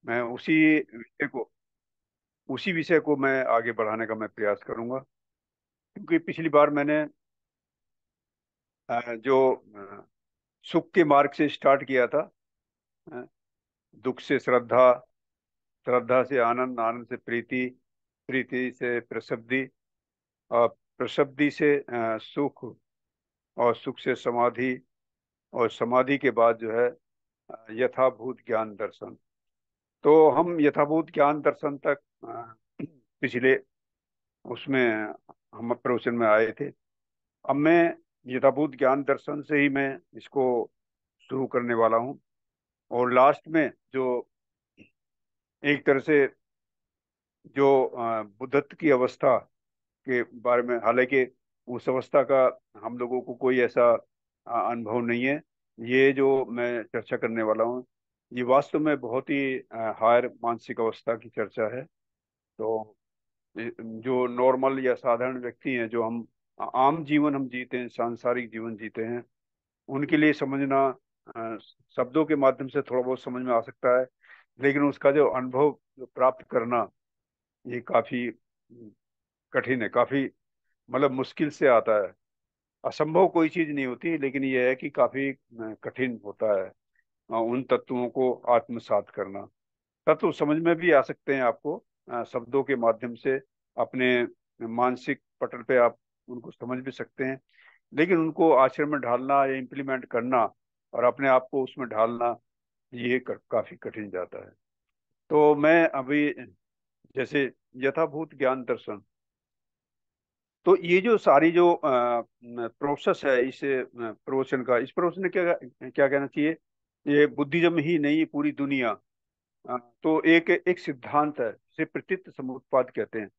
मैं उसी विषय को मैं आगे बढ़ाने का मैं प्रयास करूंगा। क्योंकि पिछली बार मैंने जो सुख के मार्ग से स्टार्ट किया था। अ, दुख से श्रद्धा, श्रद्धा से आनंद, आनंद से प्रीति, प्रीति से प्रसब्धि, और प्रसब्धि से सुख, और सुख से समाधि, और समाधि के बाद जो है यथाभूत ज्ञान दर्शन। तो हम यथाभूत ज्ञान दर्शन तक पिछले उसमें हम प्रवचन में आए थे। अब मैं यथाभूत ज्ञान दर्शन से ही मैं इसको शुरू करने वाला हूँ। और लास्ट में जो एक तरह से जो बुद्धत्व की अवस्था के बारे में, हालांकि उस अवस्था का हम लोगों को कोई ऐसा अनुभव नहीं है। ये जो मैं चर्चा करने वाला हूँ, ये वास्तव में बहुत ही हायर मानसिक अवस्था की चर्चा है। तो जो नॉर्मल या साधारण व्यक्ति हैं, जो हम आम जीवन हम जीते हैं, सांसारिक जीवन जीते हैं, उनके लिए समझना शब्दों के माध्यम से थोड़ा बहुत समझ में आ सकता है। लेकिन उसका जो अनुभव जो प्राप्त करना, ये काफी कठिन है, काफी मतलब मुश्किल से आता है। असंभव कोई चीज नहीं होती, लेकिन यह है कि काफी कठिन होता है उन तत्वों को आत्मसात करना। तत्व समझ में भी आ सकते हैं आपको शब्दों के माध्यम से, अपने मानसिक पटल पे आप उनको समझ भी सकते हैं। लेकिन उनको आचरण में ढालना या इम्प्लीमेंट करना और अपने आप को उसमें ढालना, ये काफी कठिन जाता है। तो मैं अभी जैसे यथाभूत ज्ञान दर्शन, तो ये जो सारी जो प्रोसेस है इस प्रवचन का, इस प्रवचन में क्या क्या कहना चाहिए, ये बुद्धिज्म ही नहीं, पूरी दुनिया तो एक एक सिद्धांत है जिसे प्रतीत समुत्पाद कहते हैं।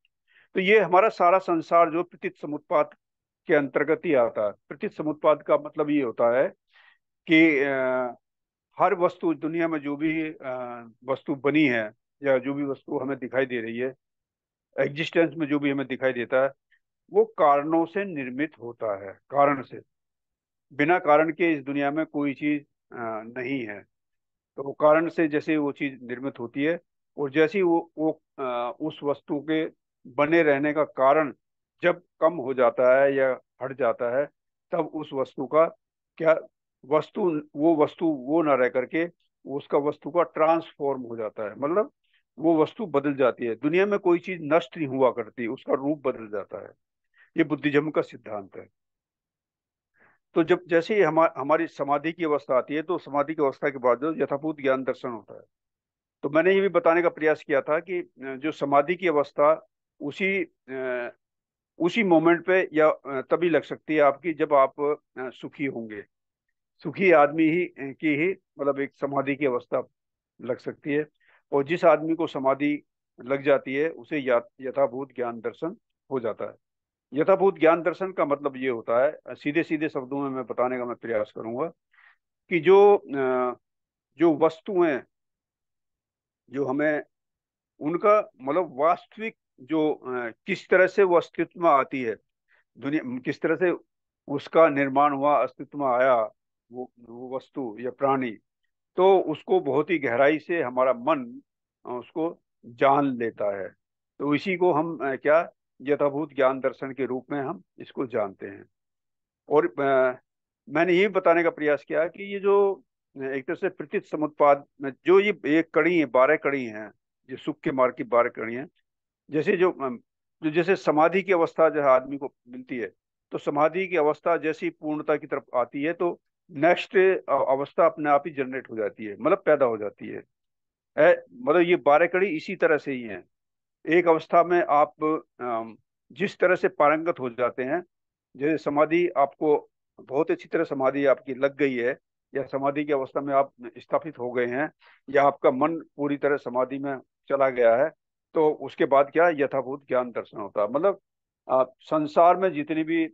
तो ये हमारा सारा संसार जो प्रतीत समुत्पाद के अंतर्गत ही आता है। प्रतीत समुत्पाद का मतलब ये होता है कि हर वस्तु दुनिया में जो भी वस्तु बनी है, या जो भी वस्तु हमें दिखाई दे रही है, एग्जिस्टेंस में जो भी हमें दिखाई देता है, वो कारणों से निर्मित होता है। कारण से, बिना कारण के इस दुनिया में कोई चीज नहीं है। तो वो कारण से जैसे वो चीज निर्मित होती है, और जैसे ही वो उस वस्तु के बने रहने का कारण जब कम हो जाता है या हट जाता है, तब उस वस्तु का क्या, वस्तु, वो वस्तु वो ना रह करके उसका वस्तु का ट्रांसफॉर्म हो जाता है। मतलब वो वस्तु बदल जाती है। दुनिया में कोई चीज नष्ट नहीं हुआ करती, उसका रूप बदल जाता है। ये बुद्धिज्म का सिद्धांत है। तो जब जैसे ही हमारी समाधि की अवस्था आती है, तो समाधि की अवस्था के बाद जो यथाभूत ज्ञान दर्शन होता है। तो मैंने ये भी बताने का प्रयास किया था कि जो समाधि की अवस्था उसी मोमेंट पे या तभी लग सकती है आपकी, जब आप सुखी होंगे। सुखी आदमी ही की ही मतलब एक समाधि की अवस्था लग सकती है। और जिस आदमी को समाधि लग जाती है, उसे यथाभूत ज्ञान दर्शन हो जाता है। यथाभूत ज्ञान दर्शन का मतलब ये होता है, सीधे सीधे शब्दों में मैं बताने का मैं प्रयास करूंगा, कि जो वस्तुएं जो हमें उनका मतलब वास्तविक जो किस तरह से वो अस्तित्व में आती है, दुनिया किस तरह से उसका निर्माण हुआ, अस्तित्व में आया, वो वस्तु या प्राणी, तो उसको बहुत ही गहराई से हमारा मन उसको जान लेता है। तो इसी को हम क्या, यथाभूत ज्ञान दर्शन के रूप में हम इसको जानते हैं। और मैंने ये बताने का प्रयास किया कि ये जो एक तरह से प्रतीत समुत्पाद में जो ये एक कड़ी है, 12 कड़ी हैं, जो सुख के मार्ग की 12 कड़ी हैं। जैसे जो जैसे समाधि की अवस्था जो है आदमी को मिलती है, तो समाधि की अवस्था जैसी पूर्णता की तरफ आती है, तो नेक्स्ट अवस्था अपने आप ही जनरेट हो जाती है, मतलब पैदा हो जाती है। मतलब ये 12 कड़ी इसी तरह से ही हैं। एक अवस्था में आप जिस तरह से पारंगत हो जाते हैं, जैसे समाधि आपको बहुत अच्छी तरह समाधि आपकी लग गई है, या समाधि की अवस्था में आप स्थापित हो गए हैं, या आपका मन पूरी तरह समाधि में चला गया है, तो उसके बाद क्या, यथाभूत ज्ञान दर्शन होता है। मतलब संसार में जितनी भी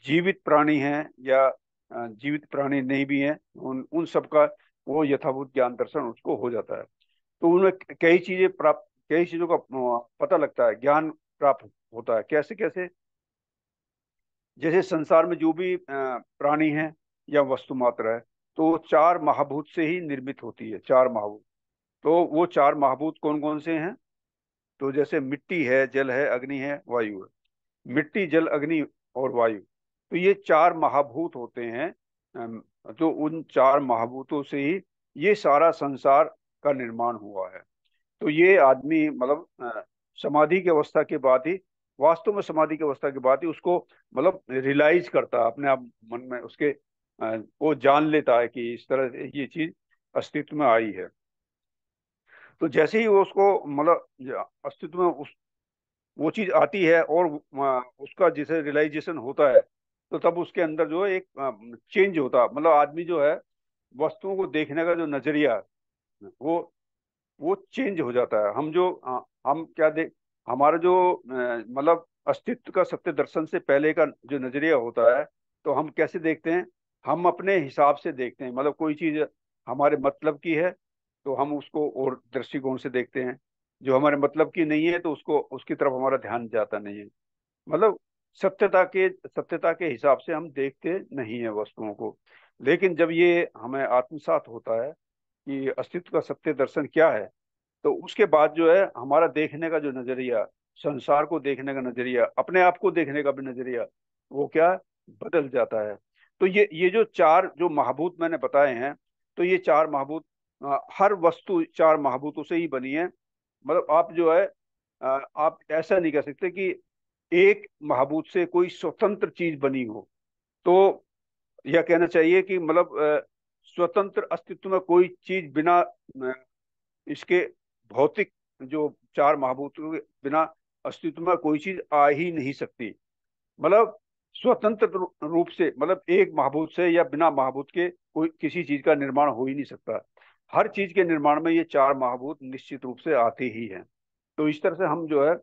जीवित प्राणी हैं, या जीवित प्राणी नहीं भी हैं, उन उन सब का वो यथाभूत ज्ञान दर्शन उसको हो जाता है। तो उनमें कई चीजों का पता लगता है, ज्ञान प्राप्त होता है। कैसे कैसे, जैसे संसार में जो भी प्राणी हैं या वस्तु मात्र है, तो वो चार महाभूत से ही निर्मित होती है। चार महाभूत, तो वो चार महाभूत कौन कौन से हैं? तो जैसे मिट्टी है, जल है, अग्नि है, वायु है। मिट्टी, जल, अग्नि और वायु, तो ये चार महाभूत होते हैं। तो उन चार महाभूतों से ही ये सारा संसार का निर्माण हुआ है। तो ये आदमी मतलब समाधि की अवस्था के बाद ही, वास्तव में समाधि की अवस्था के बाद ही उसको मतलब रियलाइज करता है अपने आप मन में, उसके वो जान लेता है कि इस तरह से ये चीज अस्तित्व में आई है। तो जैसे ही वो उसको मतलब अस्तित्व में वो चीज आती है और उसका जैसे रियलाइजेशन होता है, तो तब उसके अंदर जो है एक चेंज होता है। मतलब आदमी जो है वस्तुओं को देखने का जो नजरिया है, वो चेंज हो जाता है। हम क्या देख, हमारा जो मतलब अस्तित्व का सत्य दर्शन से पहले का जो नजरिया होता है, तो हम कैसे देखते हैं? हम अपने हिसाब से देखते हैं। मतलब कोई चीज हमारे मतलब की है तो हम उसको और दृष्टिकोण से देखते हैं, जो हमारे मतलब की नहीं है तो उसको उसकी तरफ हमारा ध्यान जाता नहीं है। मतलब सत्यता के हिसाब से हम देखते नहीं है वस्तुओं को। लेकिन जब ये हमें आत्मसात होता है कि अस्तित्व का सत्य दर्शन क्या है, तो उसके बाद जो है हमारा देखने का जो नजरिया, संसार को देखने का नजरिया, अपने आप को देखने का भी नजरिया, वो क्या बदल जाता है। तो ये जो चार जो महाभूत मैंने बताए हैं, तो ये चार महाभूत हर वस्तु चार महाभूतों से ही बनी है। मतलब आप जो है आप ऐसा नहीं कह सकते कि एक महाभूत से कोई स्वतंत्र चीज बनी हो। तो यह कहना चाहिए कि मतलब स्वतंत्र अस्तित्व में कोई चीज बिना इसके भौतिक जो चार महाभूतों के बिना अस्तित्व में कोई चीज आ ही नहीं सकती। मतलब स्वतंत्र रूप से, मतलब एक महाभूत से या बिना महाभूत के कोई किसी चीज का निर्माण हो ही नहीं सकता। हर चीज के निर्माण में ये चार महाभूत निश्चित रूप से आते ही हैं। तो इस तरह से हम जो है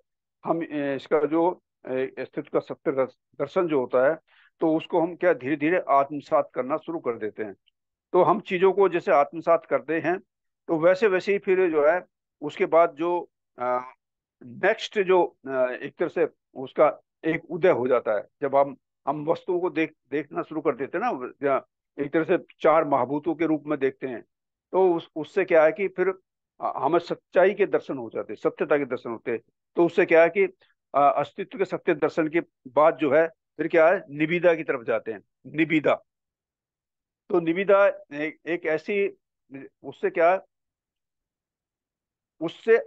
हम इसका जो अस्तित्व का सत्य दर्शन जो होता है, तो उसको हम क्या धीरे धीरे आत्मसात करना शुरू कर देते हैं। तो हम चीजों को जैसे आत्मसात करते हैं, तो वैसे वैसे ही फिर जो है उसके बाद जो नेक्स्ट जो एक तरह से उसका एक उदय हो जाता है। जब हम वस्तुओं को देखना शुरू कर देते हैं ना, एक तरह से चार महाभूतों के रूप में देखते हैं, तो उससे क्या है कि फिर हमें सच्चाई के दर्शन हो जाते हैं, सत्यता के दर्शन होते हैं। तो उससे क्या है कि अस्तित्व के सत्य दर्शन के बाद जो है फिर क्या है, निविदा की तरफ जाते हैं। निविदा, तो निविदा एक ऐसी, उससे क्या है, उससे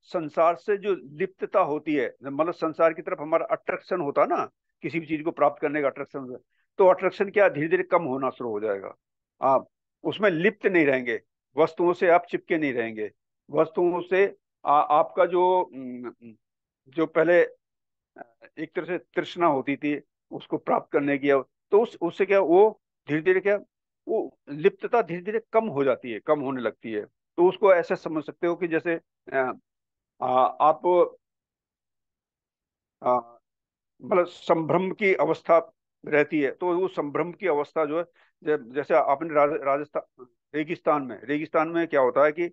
संसार से जो लिप्तता होती है, मतलब संसार की तरफ हमारा अट्रैक्शन होता है ना, किसी भी चीज को प्राप्त करने का अट्रैक्शन, तो अट्रैक्शन क्या धीरे धीरे कम होना शुरू हो जाएगा। आप उसमें लिप्त नहीं रहेंगे, वस्तुओं से आप चिपके नहीं रहेंगे। वस्तुओं से आपका जो पहले एक तरह से तृष्णा होती थी उसको प्राप्त करने की, तो उससे क्या वो धीरे धीरे क्या वो लिप्तता धीरे धीरे कम हो जाती है, कम होने लगती है। तो उसको ऐसा समझ सकते हो कि जैसे आप मतलब संभ्रम की अवस्था रहती है, तो वो संभ्रम की अवस्था जो है, जैसे आपने राजस्थान, रेगिस्तान में क्या होता है कि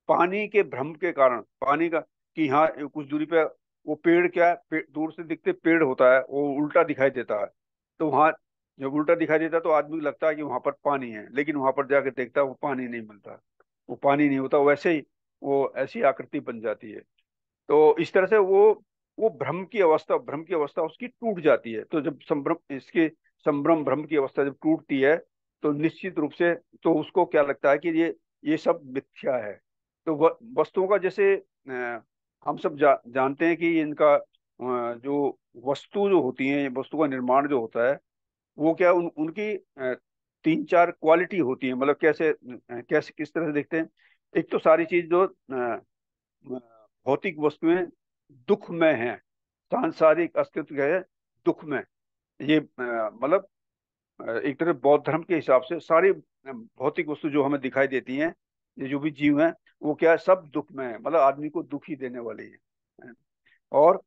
पानी के भ्रम के कारण, पानी का कि हाँ कुछ दूरी पे वो पेड़ क्या है, दूर से दिखते पेड़ होता है वो उल्टा दिखाई देता है। तो वहाँ जब उल्टा दिखाई देता है तो आदमी को लगता है कि वहां पर पानी है, लेकिन वहां पर जाकर देखता है वो पानी नहीं मिलता, वो पानी नहीं होता, वैसे ही वो ऐसी आकृति बन जाती है। तो इस तरह से वो भ्रम की अवस्था उसकी टूट जाती है। तो जब संभ्रम इसके संभ्रम भ्रम की अवस्था जब टूटती है, तो निश्चित रूप से तो उसको क्या लगता है कि ये सब मिथ्या है। तो वस्तुओं का जैसे हम सब जानते हैं कि इनका जो वस्तु जो होती है, वस्तु का निर्माण जो होता है, वो क्या उनकी तीन चार क्वालिटी होती है। मतलब कैसे किस तरह से देखते हैं? एक तो सारी चीज जो भौतिक वस्तुएं दुख में हैं, सांसारिक अस्तित्व क्या है, दुख में। ये मतलब एक तरह बौद्ध धर्म के हिसाब से सारी भौतिक वस्तु जो हमें दिखाई देती हैं, ये जो भी जीव हैं, वो क्या है, सब दुख में है, मतलब आदमी को दुख ही देने वाली है। और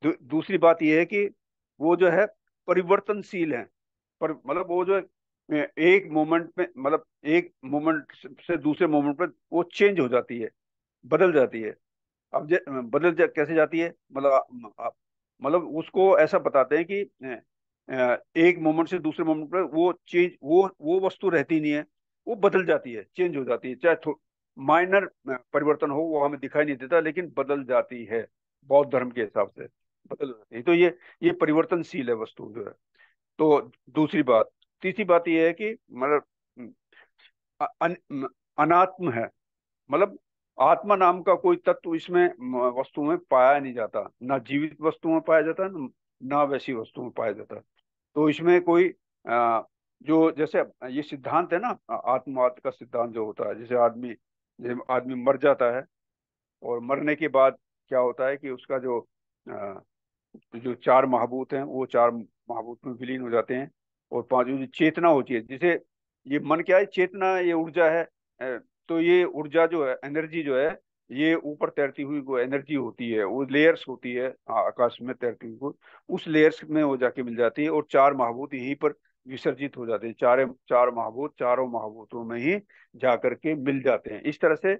दूसरी बात यह है कि वो जो है परिवर्तनशील है। पर मतलब वो जो है एक मोमेंट में, मतलब एक मोमेंट से दूसरे मोमेंट पर वो चेंज हो जाती है, बदल जाती है। अब कैसे जाती है, मतलब मतलब उसको ऐसा बताते हैं कि एक मोमेंट से दूसरे मोमेंट पर वो चीज वो वस्तु रहती नहीं है, वो बदल जाती है, चेंज हो जाती है। चाहे माइनर परिवर्तन हो वो हमें दिखाई नहीं देता, लेकिन बदल जाती है बौद्ध धर्म के हिसाब से, बदल जाती है। तो ये परिवर्तनशील है वस्तु जो है। तो दूसरी बात, तीसरी बात ये है कि मतलब अनात्म है, मतलब आत्मा नाम का कोई तत्व इसमें वस्तु में पाया नहीं जाता, ना जीवित वस्तु में पाया जाता, ना वैसी वस्तु में पाया जाता। तो इसमें कोई जो जैसे ये सिद्धांत है ना, आत्मवाद का सिद्धांत जो होता है, जैसे आदमी मर जाता है, और मरने के बाद क्या होता है कि उसका जो चार महाभूत हैं वो चार महाभूत में विलीन हो जाते हैं, और पांचवी जो चेतना होती है, जिसे ये मन क्या है, चेतना ये ऊर्जा है। तो ये ऊर्जा जो है, एनर्जी जो है, ये ऊपर तैरती हुई वो एनर्जी होती है, वो लेयर्स होती है आकाश में तैरती हुई वो, उस लेयर्स में वो जाके मिल जाती है, और चार महाभूत यहीं पर विसर्जित हो जाते हैं। चार महाभूत चारों महाभूतों में ही जा करके मिल जाते हैं। इस तरह से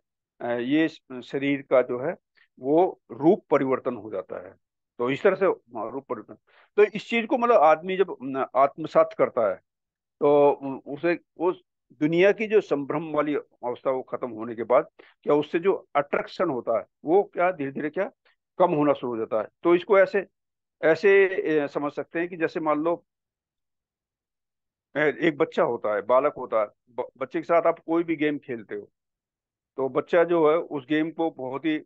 ये शरीर का जो है वो रूप परिवर्तन हो जाता है। तो इस तरह से रूप परिवर्तन, तो इस चीज को मतलब आदमी जब आत्मसात करता है, तो उसे उस दुनिया की जो संभ्रम वाली अवस्था वो खत्म होने के बाद क्या उससे जो अट्रैक्शन होता है वो क्या धीरे धीरे क्या कम होना शुरू हो जाता है। तो इसको ऐसे ऐसे समझ सकते हैं कि जैसे मान लो एक बच्चा होता है, बालक होता है, बच्चे के साथ आप कोई भी गेम खेलते हो, तो बच्चा जो है उस गेम को बहुत ही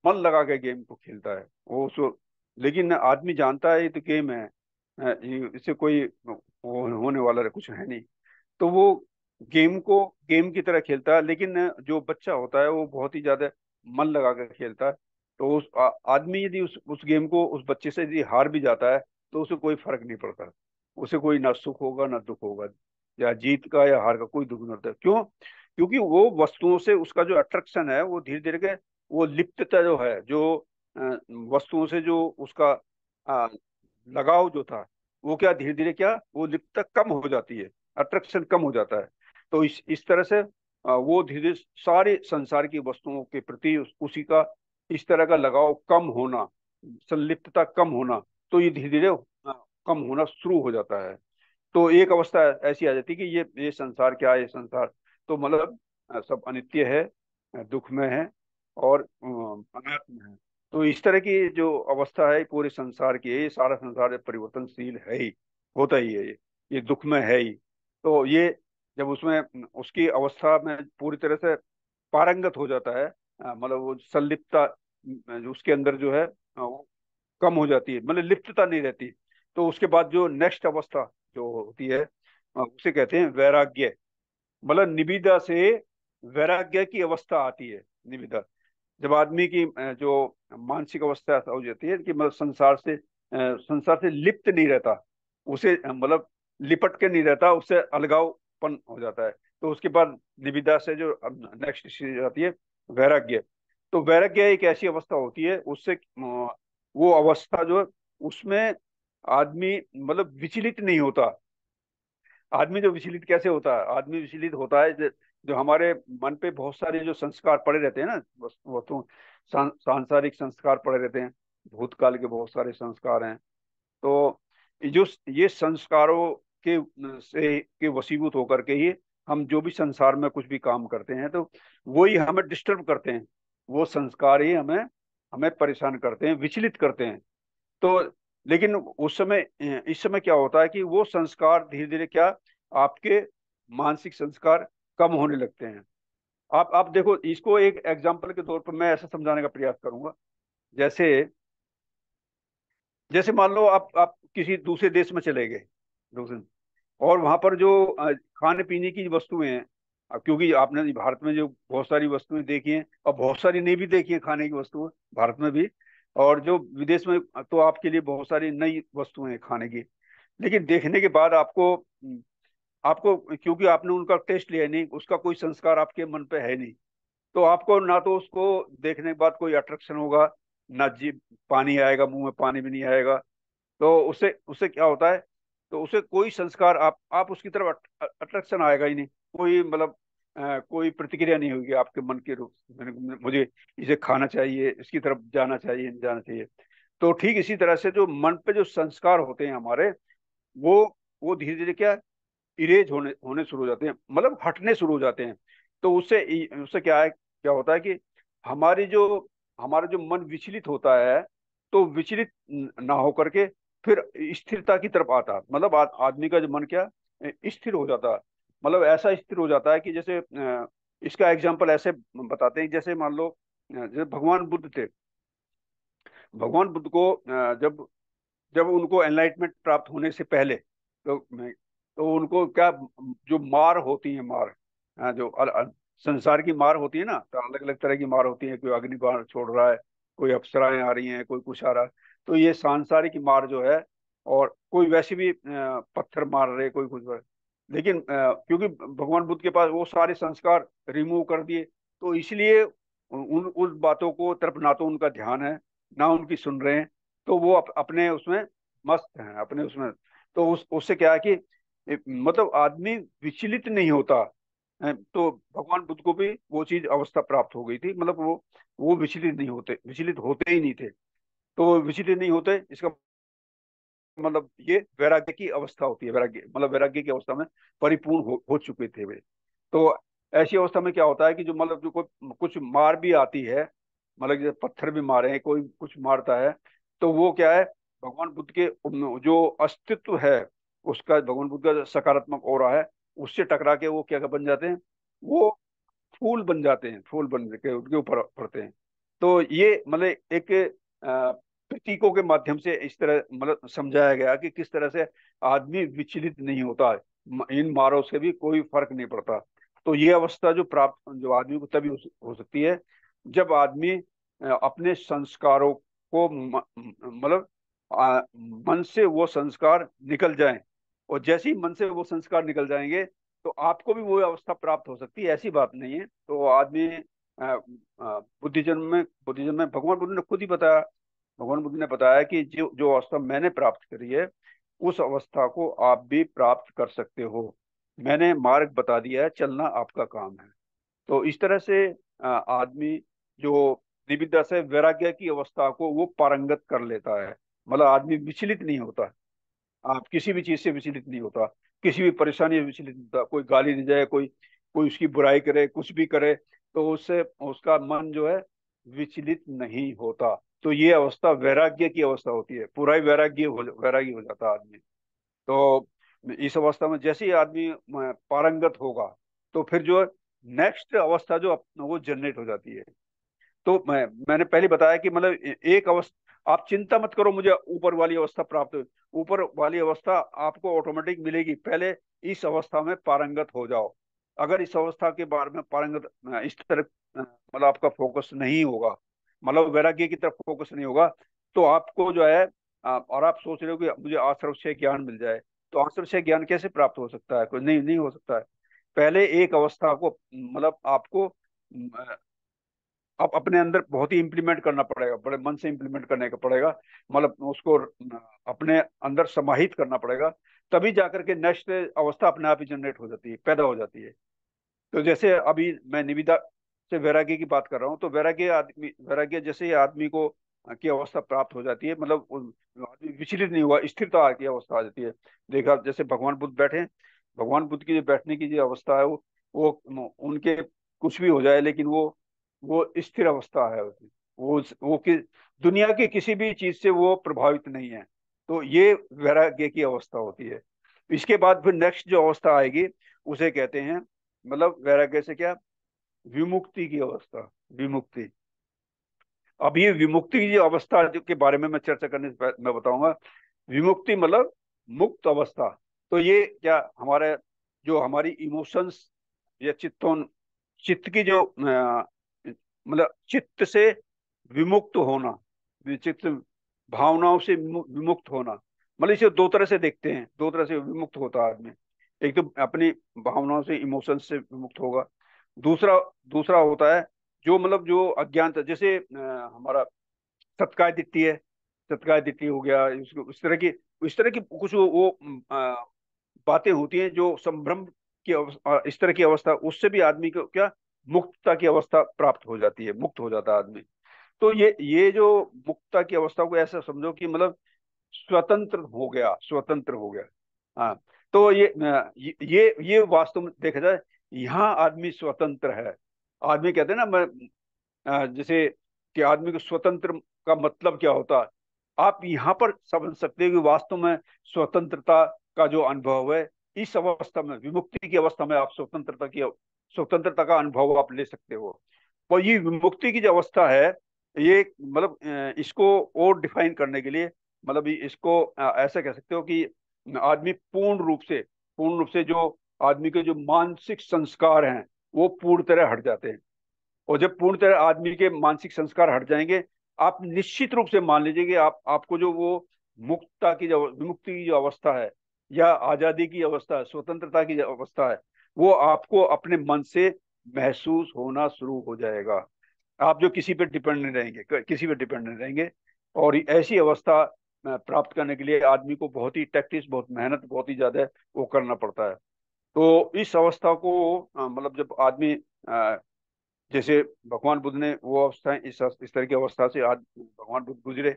मन लगा के गेम को खेलता है वो उसको, लेकिन आदमी जानता है ये तो गेम है, इससे कोई होने वाला कुछ है नहीं, तो वो गेम को गेम की तरह खेलता है। लेकिन जो बच्चा होता है वो बहुत ही ज्यादा मन लगा कर खेलता है। तो उस आदमी यदि उस गेम को उस बच्चे से यदि हार भी जाता है, तो उसे कोई फर्क नहीं पड़ता, उसे कोई ना सुख होगा ना दुख होगा, या जीत का या हार का कोई दुख नहीं होता। क्यों? क्योंकि वो वस्तुओं से उसका जो अट्रैक्शन है वो धीरे धीरे के वो लिप्तता जो है, जो वस्तुओं से जो उसका अ, लगाव जो था, वो क्या धीरे धीरे क्या वो लिप्तता कम हो जाती है, अट्रैक्शन कम हो जाता है। तो इस तरह से वो धीरे धीरे सारे संसार की वस्तुओं के प्रति उसी का इस तरह का लगाव कम होना, संलिप्तता कम होना, तो ये धीरे धीरे कम होना शुरू हो जाता है। तो एक अवस्था ऐसी आ जाती है कि ये संसार क्या है, ये संसार तो मतलब सब अनित्य है, दुख में है, और अनात्म है। तो इस तरह की जो अवस्था है पूरे संसार की, ये सारा संसार परिवर्तनशील है ही, होता ही है ये दुख में है ही। तो ये जब उसमें उसकी अवस्था में पूरी तरह से पारंगत हो जाता है, मतलब वो संलिप्तता जो उसके अंदर जो है वो कम हो जाती है, मतलब लिप्तता नहीं रहती। तो उसके बाद जो नेक्स्ट अवस्था जो होती है उसे कहते हैं वैराग्य, मतलब निविदा से वैराग्य की अवस्था आती है। निविदा जब आदमी की जो मानसिक अवस्था ऐसा हो जाती है कि मतलब संसार से लिप्त नहीं रहता, उसे मतलब लिपट के नहीं रहता, उससे अलगावपन हो जाता है। तो उसके बाद निविदा से जो नेक्स्ट चीज आती है वैराग्य। तो वैराग्य एक ऐसी अवस्था होती है, उससे वो अवस्था जो है उसमें आदमी मतलब विचलित नहीं होता। आदमी जो विचलित कैसे होता है, आदमी विचलित होता है जो हमारे मन पे बहुत सारे जो संस्कार पड़े रहते हैं ना, वो तो सांसारिक संस्कार पड़े रहते हैं, भूतकाल के बहुत सारे संस्कार हैं। तो ये संस्कारों के से के वशीभूत होकर के ही हम जो भी संसार में कुछ भी काम करते हैं, तो वही हमें डिस्टर्ब करते हैं, वो संस्कार ही हमें हमें परेशान करते हैं, विचलित करते हैं। तो लेकिन उस समय इस समय क्या होता है कि वो संस्कार धीरे धीरे क्या आपके मानसिक संस्कार कम होने लगते हैं। आप देखो इसको एक एग्जाम्पल के तौर पर मैं ऐसा समझाने का प्रयास करूंगा। जैसे जैसे मान लो आप किसी दूसरे देश में चले गए, दूसरे, और वहां पर जो खाने पीने की वस्तुएं हैं, क्योंकि आपने भारत में जो बहुत सारी वस्तुएं देखी हैं और बहुत सारी नहीं भी देखी हैं खाने की वस्तुएं भारत में भी, और जो विदेश में तो आपके लिए बहुत सारी नई वस्तुएं हैं खाने की। लेकिन देखने के बाद आपको आपको क्योंकि आपने उनका टेस्ट लिया नहीं, उसका कोई संस्कार आपके मन पे है नहीं, तो आपको ना तो उसको देखने के बाद कोई अट्रैक्शन होगा, ना जी पानी आएगा, मुंह में पानी भी नहीं आएगा। तो उससे उससे क्या होता है, तो उसे कोई संस्कार आप उसकी तरफ अट्रैक्शन आएगा ही नहीं, कोई मतलब कोई प्रतिक्रिया नहीं होगी आपके मन के रूप मुझे इसे खाना चाहिए, इसकी तरफ जाना चाहिए, नहीं जाना चाहिए। तो ठीक इसी तरह से जो मन पे जो संस्कार होते हैं हमारे, वो वो धीरे धीरे क्या इरेज होने होने शुरू हो जाते हैं, मतलब हटने शुरू हो जाते हैं। तो उससे उससे क्या है क्या होता है कि हमारी जो हमारा जो मन विचलित होता है, तो विचलित ना होकर के फिर स्थिरता की तरफ आता है। मतलब आदमी का जो मन क्या स्थिर हो जाता है। मतलब ऐसा स्थिर हो जाता है कि जैसे इसका एग्जाम्पल ऐसे बताते हैं, जैसे मान लो जैसे भगवान बुद्ध थे। भगवान बुद्ध को जब जब उनको एनलाइटमेंट प्राप्त होने से पहले, तो उनको क्या, जो मार होती है, मार, जो संसार की मार होती है ना, तो अलग अलग तरह की मार होती है। कोई अग्नि बाण छोड़ रहा है, कोई अप्सराएं आ रही हैं, कोई कुछ आ रहा है। तो ये सांसारिक मार जो है, और कोई वैसे भी पत्थर मार रहे, कोई कुछ लेकिन क्योंकि भगवान बुद्ध के पास वो सारे संस्कार रिमूव कर दिए, तो इसलिए उस बातों को तरफ ना तो उनका ध्यान है, ना उनकी सुन रहे हैं। तो वो अपने उसमें मस्त हैं, अपने उसमें। तो उससे क्या है कि मतलब आदमी विचलित नहीं होता है। तो भगवान बुद्ध को भी वो चीज अवस्था प्राप्त हो गई थी। मतलब वो विचलित नहीं होते, विचलित होते ही नहीं थे। तो विचलित नहीं होते, इसका मतलब ये वैराग्य की अवस्था होती है। वैराग्य मतलब वैराग्य की अवस्था में परिपूर्ण हो चुके थे वे। तो ऐसी अवस्था में क्या होता है कि जो मतलब जो कोई कुछ मार भी आती है, मतलब जैसे पत्थर भी मारे हैं, कोई कुछ मारता है, तो वो क्या है, भगवान बुद्ध के जो अस्तित्व है, उसका, भगवान बुद्ध का जो सकारात्मक ऑरा है, उससे टकरा के वो क्या बन जाते हैं, वो फूल बन जाते हैं, फूल बन के उनके ऊपर पड़ते हैं। तो ये मतलब एक प्रतीकों के माध्यम से इस तरह मतलब समझाया गया कि किस तरह से आदमी विचलित नहीं होता है। इन मारों से भी कोई फर्क नहीं पड़ता। तो ये अवस्था जो प्राप्त जो आदमी को तभी हो सकती है, जब आदमी अपने संस्कारों को मतलब मन से वो संस्कार निकल जाएं। और जैसे ही मन से वो संस्कार निकल जाएंगे, तो आपको भी वो अवस्था प्राप्त हो सकती है, ऐसी बात नहीं है। तो आदमी बुद्धिज्म में भगवान बुद्ध ने खुद ही बताया, भगवान बुद्ध ने बताया कि जो जो अवस्था मैंने प्राप्त करी है, उस अवस्था को आप भी प्राप्त कर सकते हो। मैंने मार्ग बता दिया है, चलना आपका काम है। तो इस तरह से आदमी जो निविदा से वैराग्य की अवस्था को वो पारंगत कर लेता है। मतलब आदमी विचलित नहीं होता। आप किसी भी चीज से विचलित नहीं होता, किसी भी परेशानी से विचलित नहीं होता। कोई गाली दे जाए, कोई कोई उसकी बुराई करे, कुछ भी करे, तो उससे उसका मन जो है विचलित नहीं होता। तो ये अवस्था वैराग्य की अवस्था होती है। पूरा ही वैरागी हो जाता है आदमी। तो इस अवस्था में जैसे ही आदमी पारंगत होगा, तो फिर जो नेक्स्ट अवस्था जो वो जनरेट हो जाती है। तो मैंने पहले बताया कि मतलब एक अवस्था, आप चिंता मत करो मुझे ऊपर वाली अवस्था प्राप्त हो। ऊपर वाली अवस्था आपको ऑटोमेटिक मिलेगी, पहले इस अवस्था में पारंगत हो जाओ। अगर इस अवस्था के बारे में पारंगत इस तरह मतलब आपका फोकस नहीं होगा, मतलब वैराग्य की तरफ फोकस नहीं होगा, तो आपको जो है और आप सोच रहे हो कि मुझे आश्रवशय ज्ञान मिल जाए। तो आश्रवशय ज्ञान कैसे प्राप्त हो सकता है? कोई नहीं, नहीं हो सकता है। पहले एक अवस्था को मतलब आपको अब अपने अंदर बहुत ही इम्प्लीमेंट करना पड़ेगा, बड़े मन से इम्प्लीमेंट करने का पड़ेगा। मतलब उसको अपने अंदर समाहित करना पड़ेगा। तभी जाकर के नेक्स्ट अवस्था अपने आप ही जनरेट हो जाती है, पैदा हो जाती है। तो जैसे अभी मैं निविदा से वैराग्य की बात कर रहा हूँ, तो वैराग्य जैसे ही आदमी को की अवस्था प्राप्त हो जाती है, मतलब आदमी विचलित नहीं हुआ, स्थिरता की अवस्था आ जाती है। देखा जैसे भगवान बुद्ध बैठे हैं, भगवान बुद्ध की जो बैठने की जो अवस्था है, वो उनके कुछ भी हो जाए, लेकिन वो स्थिर अवस्था है उसकी। वो दुनिया की किसी भी चीज से वो प्रभावित नहीं है। तो ये वैराग्य की अवस्था होती है। इसके बाद फिर नेक्स्ट जो अवस्था आएगी, उसे कहते हैं, मतलब वैराग्य से क्या, विमुक्ति की अवस्था। विमुक्ति। अब ये विमुक्ति की जो अवस्था के बारे में मैं चर्चा करने से मैं बताऊंगा। विमुक्ति मतलब मुक्त अवस्था। तो ये क्या, हमारे जो हमारी इमोशंस या चित्त की जो मतलब चित्त से विमुक्त होना, चित्त भावनाओं से विमुक्त होना। मतलब इसे दो तरह से देखते हैं, दो तरह से विमुक्त होता है आदमी। एक तो अपनी भावनाओं से, इमोशंस से विमुक्त होगा। दूसरा दूसरा होता है जो मतलब जो अज्ञानता, जैसे हमारा सत्काय दिट्ठी है, सत्काय दिट्ठी हो गया, इस तरह की कुछ वो बातें होती हैं जो संभ्रम की इस तरह की अवस्था, उससे भी आदमी को क्या, मुक्तता की अवस्था प्राप्त हो जाती है, मुक्त हो जाता है आदमी। तो ये जो मुक्तता की अवस्था को ऐसा समझो कि मतलब स्वतंत्र हो गया, स्वतंत्र हो गया। हाँ। तो ये वास्तव में देखा जाए, यहाँ आदमी स्वतंत्र है। आदमी कहते हैं ना, मैं जैसे कि आदमी को स्वतंत्र का मतलब क्या होता है, आप यहाँ पर समझ सकते हो कि वास्तव में स्वतंत्रता का जो अनुभव है, इस अवस्था में, विमुक्ति की अवस्था में आप स्वतंत्रता का अनुभव आप ले सकते हो। और ये विमुक्ति की जो अवस्था है, ये मतलब इसको और डिफाइन करने के लिए, मतलब इसको ऐसा कह सकते हो कि आदमी पूर्ण रूप से जो आदमी के जो मानसिक संस्कार हैं वो पूर्ण तरह हट जाते हैं। और जब पूर्ण तरह आदमी के मानसिक संस्कार हट जाएंगे, आप निश्चित रूप से मान लीजिए कि आपको जो वो मुक्तता की जो विमुक्ति की जो अवस्था है, या आजादी की अवस्था है, स्वतंत्रता की जो अवस्था है, वो आपको अपने मन से महसूस होना शुरू हो जाएगा। आप जो किसी पे डिपेंड नहीं रहेंगे, किसी पे डिपेंड नहीं रहेंगे। और ऐसी अवस्था प्राप्त करने के लिए आदमी को बहुत ही टैक्टिस, बहुत मेहनत, बहुत ही ज्यादा वो करना पड़ता है। तो इस अवस्था को मतलब जब आदमी जैसे भगवान बुद्ध ने वो अवस्था, इस तरह की अवस्था से आज भगवान बुद्ध गुजरे,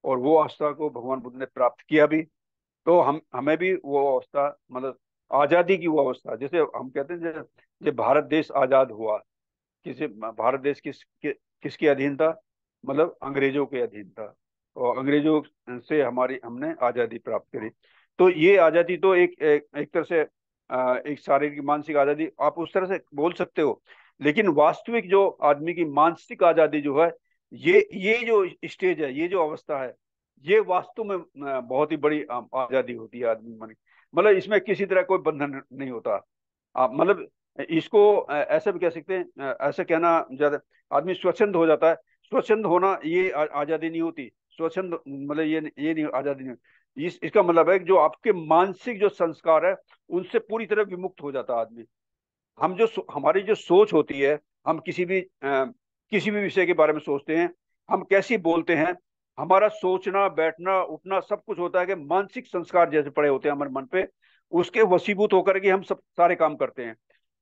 और वो अवस्था को भगवान बुद्ध ने प्राप्त किया भी। तो हम हमें भी वो अवस्था, मतलब आजादी की वो अवस्था, जैसे हम कहते हैं, जब भारत देश आजाद हुआ, किसी भारत देश किसके अधीन था, मतलब अंग्रेजों के अधीन था। और अंग्रेजों से हमने आजादी प्राप्त करी। तो ये आजादी तो एक तरह से एक शारीरिक मानसिक आजादी आप उस तरह से बोल सकते हो। लेकिन वास्तविक जो आदमी की मानसिक आजादी जो है, ये जो स्टेज है, ये जो अवस्था है, ये वास्तव में बहुत ही बड़ी आजादी होती है आदमी मन। मतलब इसमें किसी तरह कोई बंधन नहीं होता। मतलब इसको ऐसा भी कह सकते हैं, ऐसा कहना ज्यादा, आदमी स्वच्छंद हो जाता है। स्वच्छंद होना ये आजादी नहीं होती। स्वच्छंद मतलब ये नहीं, आजादी नहीं। इसका मतलब है कि जो आपके मानसिक जो संस्कार है, उनसे पूरी तरह विमुक्त हो जाता है आदमी। हमारी जो सोच होती है, हम किसी भी विषय के बारे में सोचते हैं, हम कैसी बोलते हैं, हमारा सोचना बैठना उठना सब कुछ होता है कि मानसिक संस्कार जैसे पड़े होते हैं हमारे मन पे, उसके वशीभूत होकर के हम सब सारे काम करते हैं।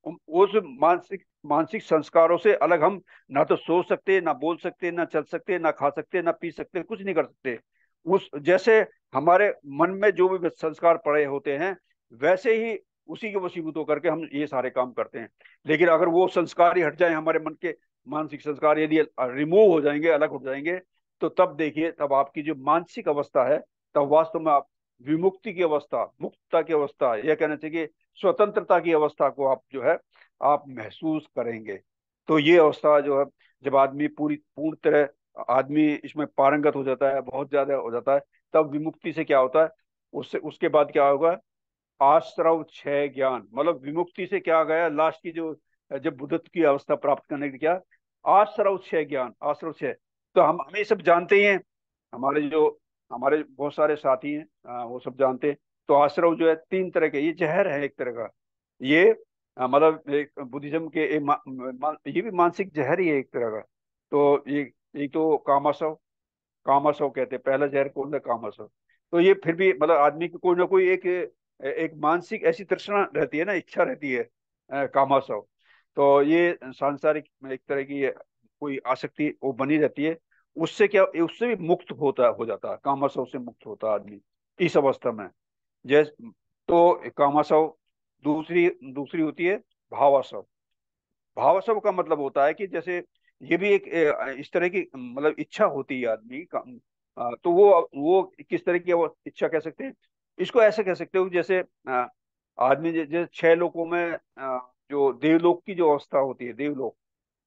उस मानसिक मानसिक संस्कारों से अलग हम ना तो सोच सकते, ना बोल सकते, ना चल सकते, ना खा सकते, ना पी सकते, कुछ नहीं कर सकते। उस जैसे हमारे मन में जो भी संस्कार पड़े होते हैं, वैसे ही उसी के वशीभूत होकर के हम ये सारे काम करते हैं। लेकिन अगर वो संस्कार ही हट जाए, हमारे मन के मानसिक संस्कार यदि रिमूव हो जाएंगे, अलग हो जाएंगे, तो तब देखिए, तब आपकी जो मानसिक अवस्था है, तब वास्तव में आप विमुक्ति की अवस्था, मुक्तता की अवस्था, यह कहना चाहिए स्वतंत्रता की अवस्था को आप जो है आप महसूस करेंगे। तो ये अवस्था जो है, जब आदमी पूर्ण तरह आदमी इसमें पारंगत हो जाता है, बहुत ज्यादा हो जाता है, तब विमुक्ति से क्या होता है, उससे उसके बाद क्या होगा, आश्रव क्षय ज्ञान। मतलब विमुक्ति से क्या गया लास्ट की जो, जब बुद्धत्व की अवस्था प्राप्त करने के क्या, आश्रव क्षय ज्ञान, आश्रव क्षय। तो हम ये सब जानते ही हैं, हमारे बहुत सारे साथी हैं, वो सब जानते हैं। तो आश्रव जो है तीन तरह के, ये जहर है एक तरह का। ये मतलब एक बुद्धिज्म के ये भी मानसिक जहर ही है एक तरह का। तो ये एक तो कामाशव, कामाशव कहते हैं, पहला जहर कौन सा, कामाशव। तो ये फिर भी मतलब आदमी की कोई ना कोई एक एक मानसिक ऐसी तृष्णा रहती है ना, इच्छा रहती है, कामाशव। तो ये सांसारिक एक तरह की कोई आसक्ति वो बनी रहती है। उससे भी मुक्त होता हो जाता है, कामाशव से मुक्त होता है आदमी इस अवस्था में। जैसे तो कामाशव, दूसरी दूसरी होती है भावाशव। भावाशव का मतलब होता है कि जैसे ये भी एक इस तरह की मतलब इच्छा होती है आदमी का। तो वो किस तरह की वो इच्छा कह सकते हैं, इसको ऐसे कह सकते हो कि जैसे आदमी जैसे छह लोकों में जो देवलोक की जो अवस्था होती है, देवलोक,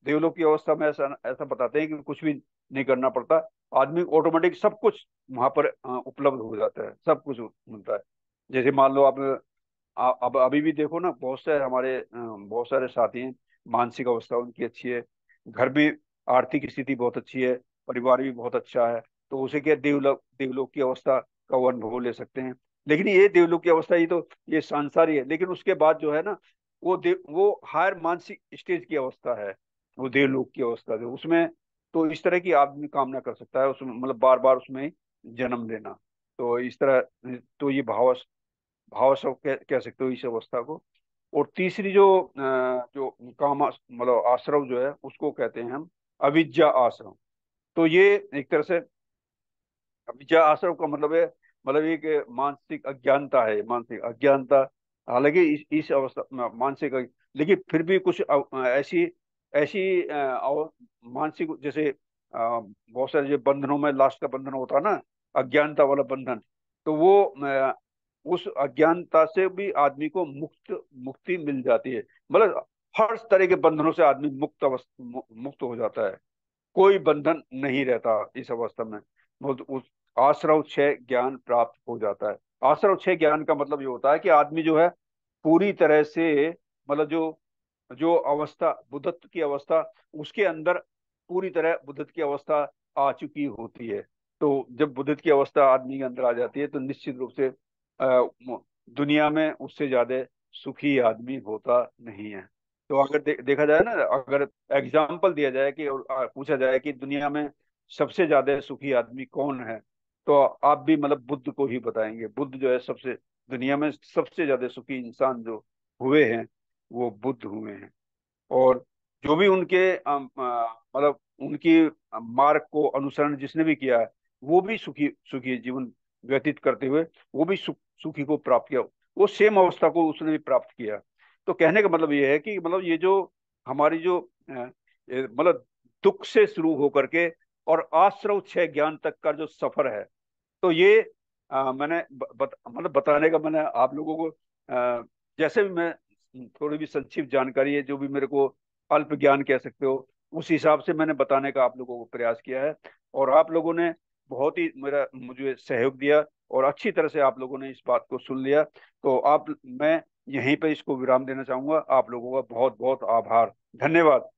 देवलोक की अवस्था में ऐसा ऐसा बताते हैं कि कुछ भी नहीं करना पड़ता, आदमी ऑटोमेटिक सब कुछ वहां पर उपलब्ध हो जाता है, सब कुछ मिलता है। जैसे मान लो आप अब अभी भी देखो ना, बहुत सारे साथी हैं, मानसिक अवस्था उनकी अच्छी है, घर भी, आर्थिक स्थिति बहुत अच्छी है, परिवार भी बहुत अच्छा है। तो उसे क्या, देवलोक की अवस्था का वो अनुभव ले सकते हैं। लेकिन ये देवलोक की अवस्था, ये सांसारिक है। लेकिन उसके बाद जो है ना, वो हायर मानसिक स्टेज की अवस्था है, वो देवलोक की अवस्था जो उसमें, तो इस तरह की आदमी कामना कर सकता है उसमें, मतलब बार बार उसमें जन्म लेना। तो इस तरह, तो ये भाव सब कह सकते हो इस अवस्था को। और तीसरी जो काम मतलब आश्रव जो है, उसको कहते हैं हम अविद्या आश्रम। तो ये एक तरह से अविद्या आश्रम का मतलब है, मतलब एक मानसिक अज्ञानता है, मानसिक अज्ञानता। हालांकि इस अवस्था मानसिक लेकिन फिर भी कुछ ऐसी ऐसी और मानसिक, जैसे बहुत सारे जो बंधनों में लास्ट का बंधन होता है ना, अज्ञानता वाला बंधन, तो वो उस अज्ञानता से भी आदमी को मुक्ति मिल जाती है। मतलब हर तरह के बंधनों से आदमी मुक्त हो जाता है। कोई बंधन नहीं रहता इस अवस्था में। वो उस आश्रव क्षय ज्ञान प्राप्त हो जाता है। आश्रव क्षय ज्ञान का मतलब ये होता है कि आदमी जो है पूरी तरह से, मतलब जो जो अवस्था बुद्धत्व की अवस्था, उसके अंदर पूरी तरह बुद्धत्व की अवस्था आ चुकी होती है। तो जब बुद्धत्व की अवस्था आदमी के अंदर आ जाती है तो निश्चित रूप से दुनिया में उससे ज्यादा सुखी आदमी होता नहीं है। तो अगर देखा जाए ना, अगर एग्जाम्पल दिया जाए कि और पूछा जाए कि दुनिया में सबसे ज्यादा सुखी आदमी कौन है, तो आप भी मतलब बुद्ध को ही बताएंगे। बुद्ध जो है सबसे, दुनिया में सबसे ज्यादा सुखी इंसान जो हुए हैं वो बुद्ध हुए हैं। और जो भी उनके मतलब उनकी मार्ग को अनुसरण जिसने भी किया है, वो भी सुखी सुखी जीवन व्यतीत करते हुए वो भी सुखी को प्राप्त किया। वो सेम अवस्था को उसने भी प्राप्त किया। तो कहने का मतलब ये है कि मतलब ये जो हमारी जो मतलब दुख से शुरू होकर के और आश्रव क्षय ज्ञान तक का जो सफर है, तो ये मैंने मतलब बताने का, मैंने आप लोगों को जैसे भी मैं थोड़ी भी संक्षिप्त जानकारी है, जो भी मेरे को अल्प ज्ञान कह सकते हो, उस हिसाब से मैंने बताने का आप लोगों को प्रयास किया है। और आप लोगों ने बहुत ही मेरा मुझे सहयोग दिया और अच्छी तरह से आप लोगों ने इस बात को सुन लिया। तो आप मैं यहीं पे इसको विराम देना चाहूंगा। आप लोगों का बहुत बहुत आभार, धन्यवाद।